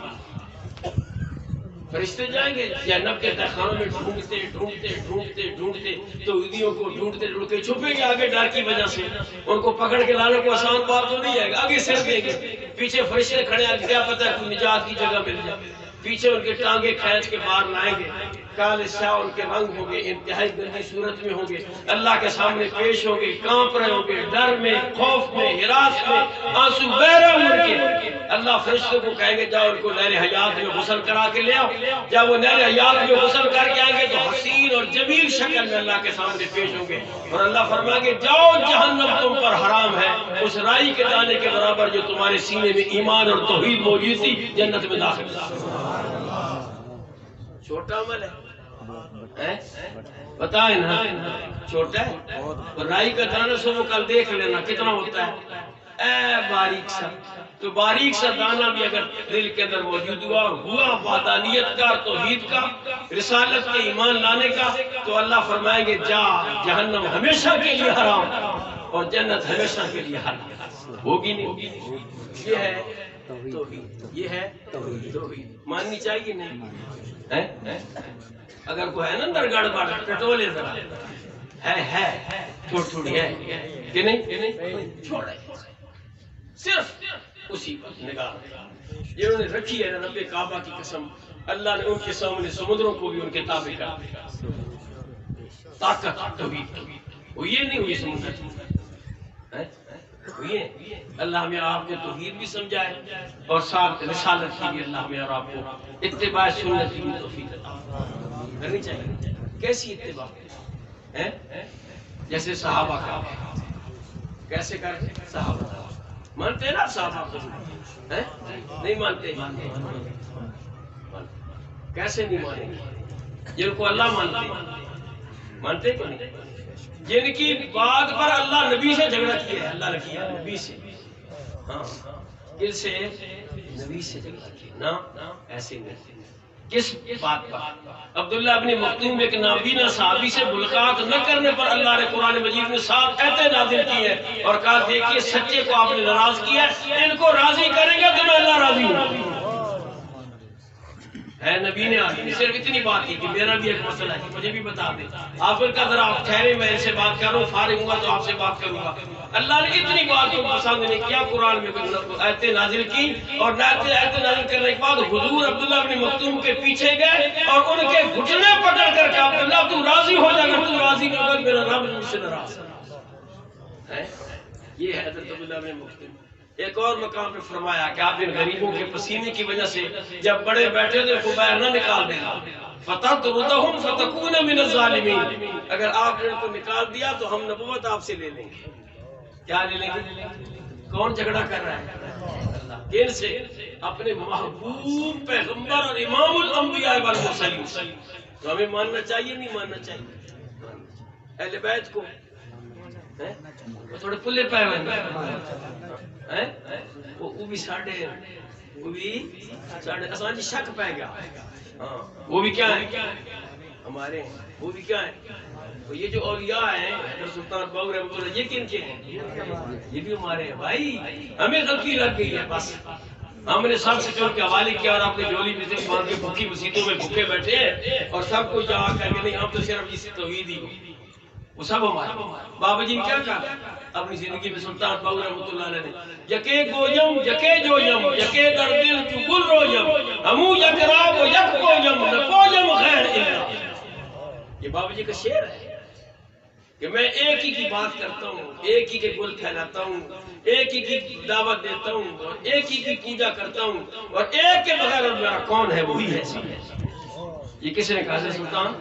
فرشتے جائیں گے جہنم کے تہخانوں میں ڈھونڈتے ڈھونڈتے ڈھونڈتے ڈھونڈتے توحیدیوں کو ڈھونڈتے ڈھونڈتے چھپیں گے آگے ڈر کی وجہ سے. ان کو پکڑ کے لانے کو آسان بات تو نہیں ہے. آگے سر دیں گے، پیچھے فرشتے کھڑے ہیں، کیا پتہ ہے کوئی نجات کی جگہ مل جائے. پیچھے ان کے ٹانگیں کھینچ کے باہر لائیں گے. کالے سیاہ ان کے رنگ ہوں گے، انتہائی گندی صورت میں ہوں گے، اللہ کے سامنے پیش ہوں گے، کانپ رہے ہوں گے، ڈر میں، خوف میں، ہراس میں، آنسو بہ رہے ہوں گے. اللہ فرشتوں کو کہیں گے جاؤ ان کو نہر حیات میں غسل کرا کے لے آؤ. جب وہ نہر حیات میں غسل کر کے آئیں گے تو حسین اور جمیل شکل میں اللہ کے سامنے پیش ہوں گے اور اللہ فرمائے گے جاؤ جہنم تم پر حرام ہے اس رائی کے دانے کے برابر جو تمہارے سینے میں ایمان اور توحید موجود تھی جنت میں داخل. چھوٹا عمل ہے بتائیں نا، چھوٹا ہے. رائی کا دانہ صبح کل دیکھ لینا کتنا ہوتا ہے. اے باریک سا، تو باریک سا دانہ بھی اگر دل کے اندر موجود ہوا اور ہوا وحدانیت کا، توحید کا، رسالت کے ایمان لانے کا، تو اللہ فرمائیں گے جا جہنم ہمیشہ کے لیے حرام اور جنت ہمیشہ کے لیے حرام. ہوگی نہیں؟ یہ ہے توحید. یہ ہے توحید. ماننی چاہیے نہیں؟ اگر کوئی ہے نا اندر گڑبڑ ٹٹولے ذرا ہے تھوڑی تھوڑی ہے کہ نہیں چھوڑے صرف اسی پر نگاہ جنہوں نے رکھی ہے رب کعبہ کی قسم اللہ نے ان کے سامنے سمندروں کو بھی ان کے تابع کر دیا. طاقت توحید وہ یہ نہیں ہوئی سمندر ہوئی ہے. اللہ ہمیں آپ کو توحید بھی سمجھائے اور ساتھ رسالت کی بھی اللہ ہمیں اور آپ کو اتباع سنت کی توفیق عطا کرنی چاہیے. کیسی اتباع؟ جیسے صحابہ کا کیسے کرتے صحابہ مانتے نا صحابہ نہیں مانتے کیسے نہیں مانیں گے جن کو اللہ مانتے کہ نہیں جن کی بات پر اللہ نبی سے جھگڑا کیا ہے اللہ نے کیا نبی سے ہاں کس سے نبی سے جھگڑا کیا نا ایسے نہیں کس بات پر عبداللہ ابن مختوم ایک نابینا صحابی سے ملاقات نہ کرنے پر اللہ نے قرآن مجید میں 7 آیتیں نازل کی ہے اور کہا دیکھیے سچے کو آپ نے ناراض کیا ہے ان کو راضی کریں گے تو میں اللہ راضی ہوں ہے نبی نے آدمی صرف اتنی بات کی کہ میرا بھی ایک مسئلہ ہے مجھے بھی بتا دیں آپ کا ذرا آپ ٹھہرے میں ان سے بات کروں فارغ ہوں گا تو آپ سے بات کروں گا اللہ نے اتنی بات کو پسند نہیں کیا قرآن میں آیتیں نازل کی اور آیتیں نازل کرنے کے بعد حضور عبداللہ بن مختوم کے پیچھے گئے اور ان کے گھٹنے پکڑ کر کہا عبداللہ تو راضی ہو جا اگر تو راضی نہیں ہوگا میرا رب مجھ سے ناراض ہے یہ ہے حضرت عبداللہ بن مختوم ایک اور مقام پہ فرمایا کہ آپ ان غریبوں کے پسینے کی وجہ سے جب بڑے بیٹھے تھے کو باہر نہ نکال دینا فَتَطْرُدَهُمْ فَتَكُونَ مِنَ الظَّالِمِينَ اگر آپ نے ان کو نکال دیا تو ہم نبوت آپ سے لے لیں گے کیا لے لیں گے کون جھگڑا کر رہا ہے کن سے اپنے محبوب پیغمبر اور امام الانبیاء والمرسلین تو ہمیں ماننا چاہیے نہیں ماننا چاہیے اہل بیت کو وہ تھوڑے پلے پائے ہوئے وہ بھی ساڑھے اسان شک پہ گیا وہ بھی کیا ہے ہمارے وہ بھی کیا ہے یہ جو اولیاء ہیں حضرت سلطان باؤ رحمۃ اللہ یہ کن کے ہیں یہ بھی ہمارے ہیں بھائی ہمیں غلطی لگ گئی ہے بس ہم نے سب سے چل کے حوالے کیا اور اپنے جولی بزنس باندھ کے بھوکی مسیتوں میں بھوکے بیٹھے ہیں اور سب کو جا کر کے نہیں ہم تو صرف اسی توحید ہی وہ سب ہمارے بابا جی نے کیا کہا اپنی زندگی میں سلطان باؤ رحمۃ اللہ علیہ نے یکے گویم یکے جویم یکے در دل تو گل رویم ہمو یک راب و یک پویم نپویم غیر اللہ یہ بابا جی کا شعر ہے کہ میں ایک ہی کی بات کرتا ہوں ایک ہی کے گل پھیلاتا ہوں ایک ہی کی دعوت دیتا ہوں اور ایک ہی کی پوجا کرتا ہوں اور ایک کے بغیر میرا کون ہے وہی ہے یہ کس نے کہا سلطان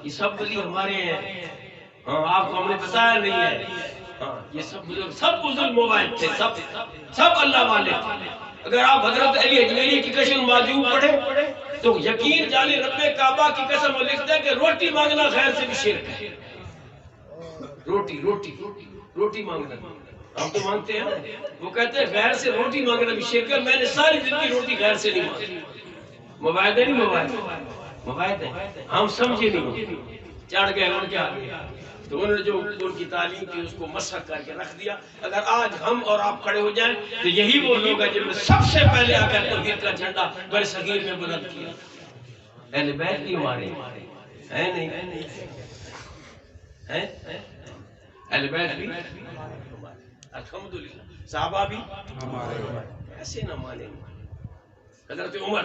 یہ سب ولی ہمارے ہیں ہاں آپ کو ہم نے بتایا نہیں ہے ہاں یہ سب بزرگ موبائل تھے سب اللہ والے تھے اگر آپ حضرت علی اجمیری کی کشف الماجوب پڑھے تو یقین جانے رب کعبہ کی قسم وہ لکھتا ہے کہ روٹی مانگنا خیر سے بھی شرک ہے روٹی مانگنا ہم تو مانگتے ہیں وہ کہتے ہیں غیر سے روٹی مانگنا بھی شرک ہے میں نے ساری زندگی روٹی غیر سے نہیں مانگی موبائل ہے نہیں موبائل ہے ہم سمجھے نہیں چڑھ گئے ان کے آگے تو انہوں نے جو ان کی تعلیم کی اس کو مسخ کر کے رکھ دیا اگر آج ہم اور آپ کھڑے ہو جائیں تو یہی وہ لوگ ہیں جن میں سب سے پہلے آ کر توحید کا جھنڈا بر صغیر میں بلند کیا اہل بیت بھی ہمارے ہیں نہیں ہیں اہل بیت بھی الحمدللہ صحابہ بھی ایسے نہ مانیں حضرت عمر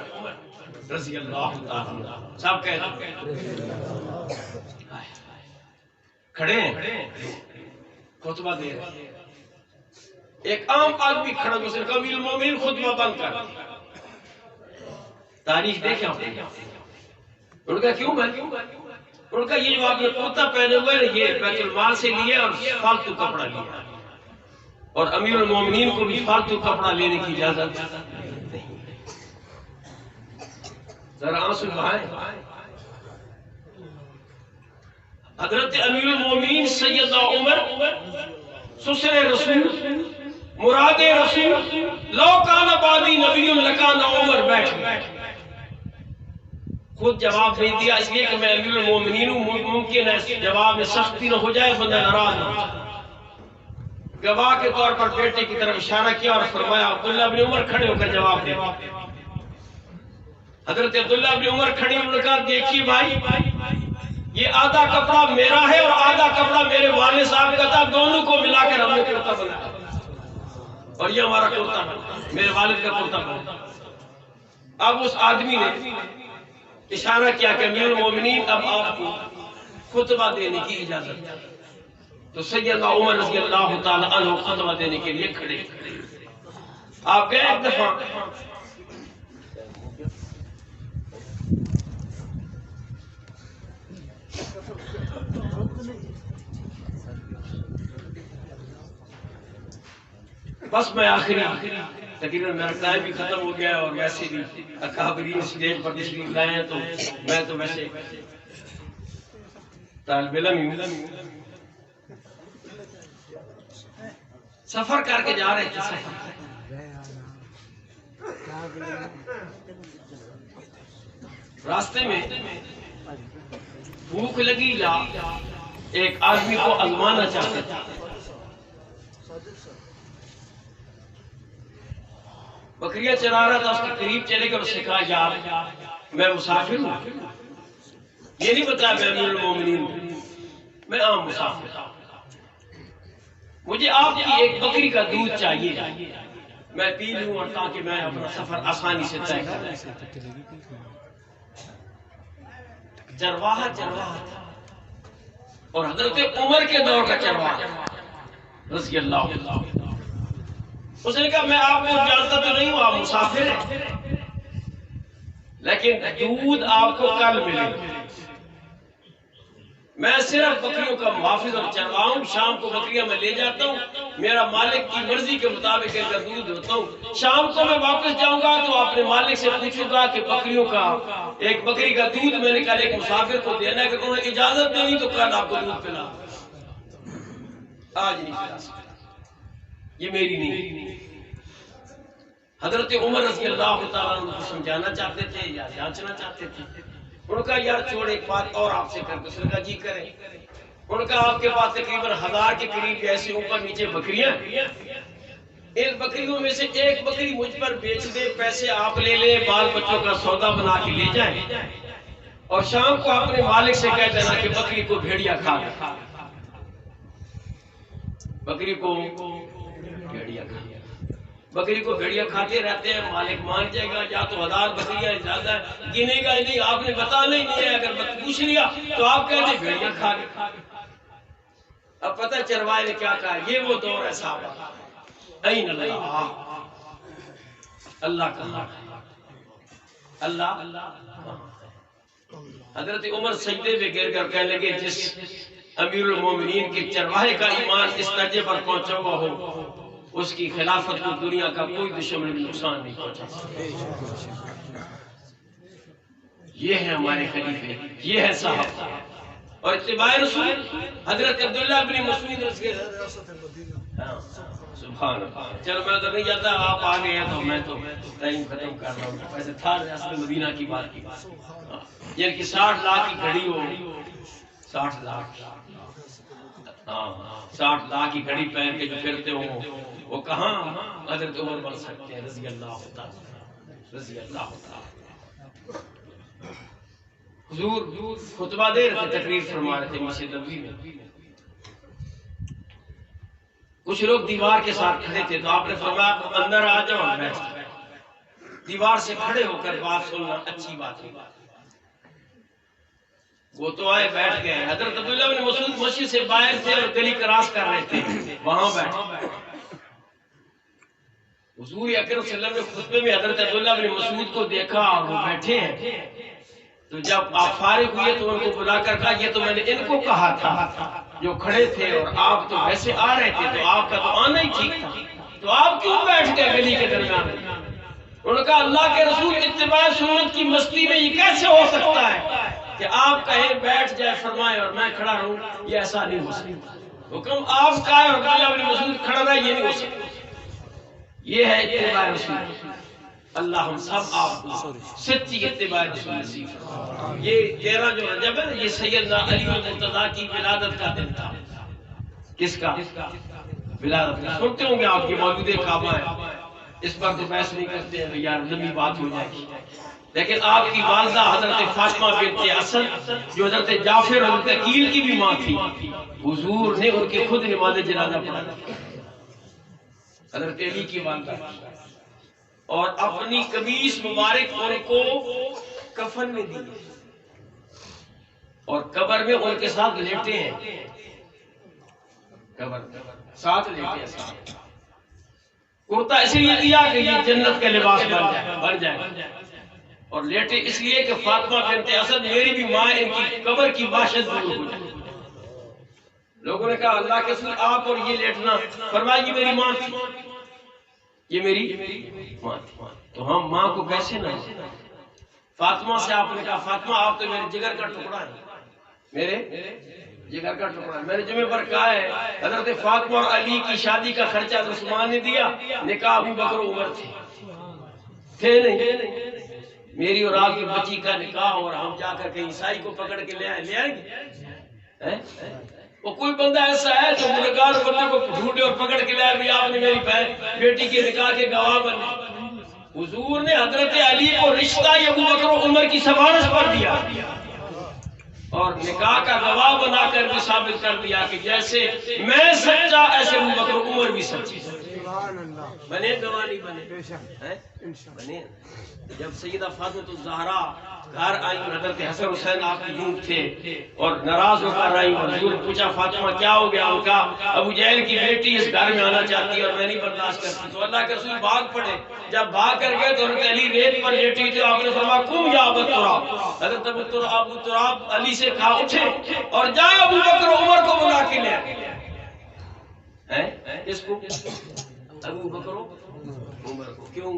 رضی اللہ تعالی صاحب کہتے کھڑے ہیں خطبہ دے رہے ایک عام آدمی کھڑا دوسرے کا امیر المومنین خطبہ بند کر تاریخ دیکھیں آپ ان کا کیوں بند ان کا یہ جو آپ نے کرتا پہنے ہوئے یہ بیت المال سے لیے اور فالتو کپڑا لیا اور امیر المومنین کو بھی فالتو کپڑا لینے کی اجازت نہیں ذرا آنسو بہائیں حضرت امیر المومنین سیدنا عمر سسر رسول مراد رسول لو کان بعدی نبی لکان عمر بیٹھ خود جواب نہیں دیا اس لیے کہ میں امیر المومنین ہوں ممکن ہے جواب میں سختی نہ ہو جائے بندہ ناراض نہ گواہ کے طور پر بیٹے کی طرف اشارہ کیا اور فرمایا عبداللہ بن عمر کھڑے ہو کر جواب دے حضرت عبداللہ بن عمر کھڑے ہو کر کہا دیکھیے بھائی یہ آدھا کپڑا میرا ہے اور آدھا کپڑا میرے والد صاحب کا تھا دونوں کو ملا کر ہم نے کرتا بنایا اور یہ ہمارا کرتا میرے والد کا کرتا بنا اب اس آدمی نے اشارہ کیا کہ امیر المومنین اب آپ کو خطبہ دینے کی اجازت تو سیدنا عمر رضی اللہ تعالی عنہ خطبہ دینے کے لیے کھڑے آپ گئے ایک دفعہ بس میں آخری تقریباً میرا ٹائم بھی ختم ہو گیا اور ویسے بھی اکابرین اسٹیج پر تشریف لائے ہیں تو میں تو ویسے طالب علم ہوں، سفر کر کے جا رہے تھے، راستے میں بھوک لگی یا ایک آدمی کو آزمانا چاہتے تھے، بکریاں چرا رہا تھا، اس کے قریب چلے گا، اس نے کہا یار میں مسافر ہوں، یہ نہیں بتایا میں امیر المومنین ہوں، میں عام مسافر ہوں، مجھے آپ کی ایک بکری کا دودھ چاہیے، میں پی لوں اور تاکہ میں اپنا سفر آسانی سے طے کروں۔ چرواہا تھا اور حضرت عمر کے دور کا چرواہا رضی اللہ عنہ، اس نے کہا میں آپ کو جانتا تو نہیں ہوں، آپ مسافر ہیں، لیکن دودھ آپ کو کل ملے گا، میں صرف بکریوں کا محافظ اور چرواہا ہوں، شام کو بکریاں میں لے جاتا ہوں، میرا مالک کی مرضی کے مطابق ان کا دودھ ہوتا ہوں، شام کو میں واپس جاؤں گا تو اپنے مالک سے پوچھوں گا کہ بکریوں کا ایک بکری کا دودھ میں نے کل ایک مسافر کو دینا ہے، کہ انہوں نے اجازت دینی تو کل آپ کو دودھ پلا، آج نہیں پلا سکتا، یہ میری نہیں۔ حضرت عمر رضی اللہ تعالیٰ عنہ کو سمجھانا چاہتے تھے یا جانچنا چاہتے تھے، انہوں نے کہا یار چھوڑ ایک بات اور آپ سے کر کے، اس نے کہا جی کریں، انہوں نے کہا آپ کے پاس تقریباً 1000 کے قریب ایسے اوپر نیچے بکریاں، ان بکریوں میں سے ایک بکری مجھ پر بیچ دے، پیسے آپ لے لیں، بال بچوں کا سودا بنا کے لے جائیں، اور شام کو اپنے مالک سے کہہ دینا کہ بکری کو بھیڑیا کھا گیا، بکری کو بھیڑیا کھا گیا، بکری کو بھیڑیا کھاتے رہتے ہیں، مالک مان جائے گا یا تو 1000 بکریاں زیادہ گنے گا نہیں، آپ نے بتانا ہی نہیں ہے، اگر پوچھ لیا تو آپ کہتے بھیڑیا کھا گیا۔ اب پتہ چروائے نے کیا کہا، یہ وہ دور ہے صحابہ، این اللہ، اللہ کہاں، اللہ حضرت عمر سجدے پہ گر کر کہنے لگے جس امیر المومنین کے چرواہے کا ایمان اس درجے پر پہنچا ہوا ہو، اس کی خلافت کو دنیا کا کوئی دشمن بھی نقصان نہیں پہنچا سکتا۔ یہ ہے ہمارے خلیفے، یہ ہے صحابہ اور اتباع رسول۔ حضرت عبداللہ بن مسعود رضی اللہ، سبحان اللہ، چلو میں ادھر نہیں جاتا، آپ آگے ہیں تو میں تو ٹائم ختم کر رہا ہوں، ویسے تھا ریاست مدینہ کی بات کی، یعنی کہ 60 لاکھ کی گھڑی ہو، 60 لاکھ، 60 لاکھ کی گھڑی پہن کے جو پھرتے ہوں، وہ کہاں حضرت عمر بن سکتے ہیں رضی اللہ تعالی، رضی اللہ تعالی۔ حضور خطبہ دے رہے تھے، تقریر فرما رہے تھے مسجد نبوی میں، کچھ لوگ دیوار کے ساتھ کھڑے تھے تو آپ نے فرمایا اندر آ جاؤ اور بیٹھ جاؤ، دیوار سے کھڑے ہو کر بات سننا اچھی بات ہے، وہ تو آئے بیٹھ گئے۔ حضرت عبداللہ بن مسعود مسجد سے باہر تھے اور گلی کراس کر رہے تھے، وہاں بیٹھے، حضور اکرم صلی اللہ علیہ وسلم نے خطبے میں حضرت عبداللہ بن مسعود کو دیکھا اور وہ بیٹھے ہیں، تو جب آپ فارغ ہوئے تو ان کو بلا کر کہا یہ تو میں نے ان کو کہا تھا جو کھڑے تھے، اور آپ تو ویسے آ رہے تھے تو آپ کا تو آنا ہی ٹھیک تھا، تو آپ کیوں بیٹھ گئے گلی کے درمیان؟ انہوں نے کہا اللہ کے رسول اتباع سنت کی مستی میں یہ کیسے ہو سکتا ہے کہ آپ کہیں بیٹھ جائے فرمائے اور میں کھڑا رہوں، یہ ایسا نہیں ہو سکتا، حکم آپ کا ہے اور عبداللہ بن مسعود کھڑا رہا، یہ نہیں ہو سکتا، یہ ہے اتباع رسول۔ اللہ ہم سب آپ کو سچی اتباع رسول نصیب فرمائے۔ یہ 13 جو رجب ہے یہ سیدنا علی المرتضیٰ کی ولادت کا دن تھا، کس کا؟ ولادت کا۔ سنتے ہوں گے آپ کی موجود کعبہ ہے، اس پر تو بحث نہیں کرتے ہیں یار لمبی بات ہو جائے گی، لیکن آپ کی والدہ حضرت فاطمہ بنت اسد جو حضرت جعفر اور حضرت عقیل کی بھی ماں تھی، حضور نے ان کی خود نماز جنازہ پڑھا، حضرت علی کی والدہ، اور اپنی قمیص مبارک ان کو کفن میں دی اور قبر میں ان کے ساتھ لیٹے ہیں، قبر ساتھ لیٹے ہیں، کرتا اس لیے دیا کہ یہ جنت کا لباس بن جائے، اور لیٹے اس لیے کہ فاطمہ بنت اسد میری بھی ماں، ان کی قبر کی وحشت دور ہو جائے۔ لوگوں نے کہا اللہ کے رسول آپ اور یہ لیٹنا، فرمایا یہ میری ماں تھی، یہ میری ماں تھی، تو ہم ماں کو کیسے نہ؟ فاطمہ سے آپ نے کہا فاطمہ آپ تو میرے جگر کا ٹکڑا ہے، میرے جگر کا ٹکڑا ہے۔ میرے جمعے پر کہا ہے حضرت فاطمہ اور علی کی شادی کا خرچہ عثمان نے دیا، نکاح ابو بکر و عمر تھے نہیں، میری اور آپ کی بچی کا نکاح اور ہم جا کر کہیں عیسائی کو پکڑ کے لے آئیں گے؟ وہ کوئی بندہ ایسا ہے جو گنہگار بندے کو ڈھونڈے اور پکڑ کے لے آئے آپ نے میری بیٹی کے نکاح کے گواہ بنے؟ حضور نے حضرت علی کو رشتہ ابو بکر و عمر کی سفارش پر دیا اور نکاح کا گواہ بنا کر بھی ثابت کر دیا کہ جیسے میں سچا ایسے ابو بکر و عمر بھی سچے۔ بنے گواہ نہیں بنے؟ جب سیدہ فاطمہ الزہرا گھر آئی، حضرت حسن حسین آپ کی یوں تھے اور ناراض ہو کر آئی، حضور پوچھا فاطمہ کیا ہو گیا؟ ان کا ابو جہل کی بیٹی اس گھر میں آنا چاہتی ہے اور میں نہیں برداشت کرتی، تو اللہ کے رسول بھاگ پڑے۔ جب بھاگ کر گئے تو حضرت علی ریت پر لیٹی تھی، آپ نے فرمایا قم یا ابا تراب، حضرت ابو تراب علی سے کہا اٹھے اور جائے ابو بکر و عمر کو بلا کے لے آئے۔ اس کو ابو بکر و عمر کو کیوں؟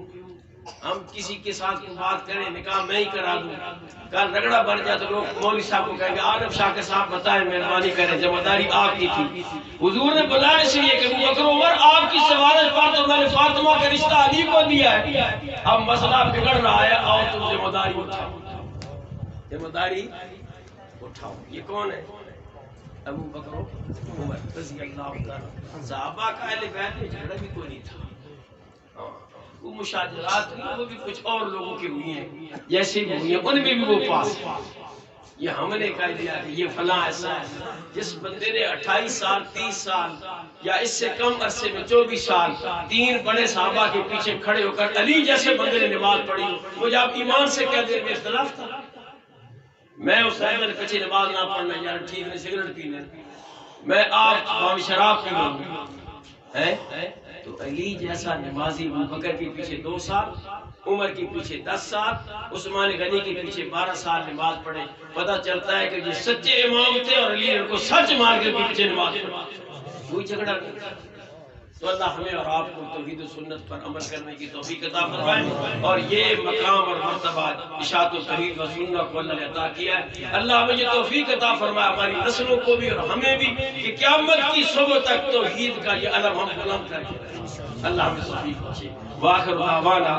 ہم کسی کے ساتھ بات کریں نکاح میں ہی کرا دوں، کل رگڑا بن جائے تو لوگ مولوی صاحب کو کہیں گے عارف شاہ کے صاحب بتائیں مہربانی کریں، ذمہ داری آپ کی تھی۔ حضور نے بلایا اس لیے کہ ابو بکر عمر آپ کی سفارش پر تو میں نے فاطمہ کا رشتہ علی کو دیا ہے، اب مسئلہ بگڑ رہا ہے، آؤ تم ذمہ داری اٹھاؤ، ذمہ داری اٹھاؤ۔ یہ کون ہے؟ ابو بکر عمر رضی اللہ عنہ۔ صحابہ کا اہل بیت میں جھگڑا بھی کوئی نہیں تھا، وہ مشاجرات وہ بھی کچھ اور لوگوں کی ہوئی ہیں جیسے بھی ہوئی ہیں، ان میں بھی وہ پاس یہ ہم نے کہہ دیا کہ یہ فلاں ایسا ہے۔ جس بندے نے 28 سال 30 سال یا اس سے کم عرصے میں 24 سال 3 بڑے صحابہ کے پیچھے کھڑے ہو کر علی جیسے بندے نے نماز پڑھی، مجھے آپ ایمان سے کہہ دیں میں اختلاف تھا، میں اس میں نے پیچھے نماز نہ پڑھنا یار ٹھیک نہیں، سگریٹ پینا، میں آپ شراب پی لوں ہے، تو علی جیسا نمازی ابو بکر کے پیچھے 2 سال، عمر کے پیچھے 10 سال، عثمان غنی کے پیچھے 12 سال نماز پڑھے، پتہ چلتا ہے کہ یہ سچے امام تھے اور علی ان کو سچ مان کے پیچھے نماز پڑھی، کوئی جھگڑا نہیں۔ تو اللہ ہمیں اور آپ کو توحید و سنت پر عمل کرنے کی توفیق عطا فرمائے، اور یہ مقام اور مرتبہ اشاعت و توحید و سنت کو اللہ نے عطا کیا ہے۔ اللہ ہمیں یہ توفیق عطا فرمائے ہماری نسلوں کو بھی اور ہمیں بھی کہ قیامت کی صبح تک توحید کا یہ علم ہم بلند کریں۔ اللہ ہمیں توفیق بخشے۔ وآخر دعوانا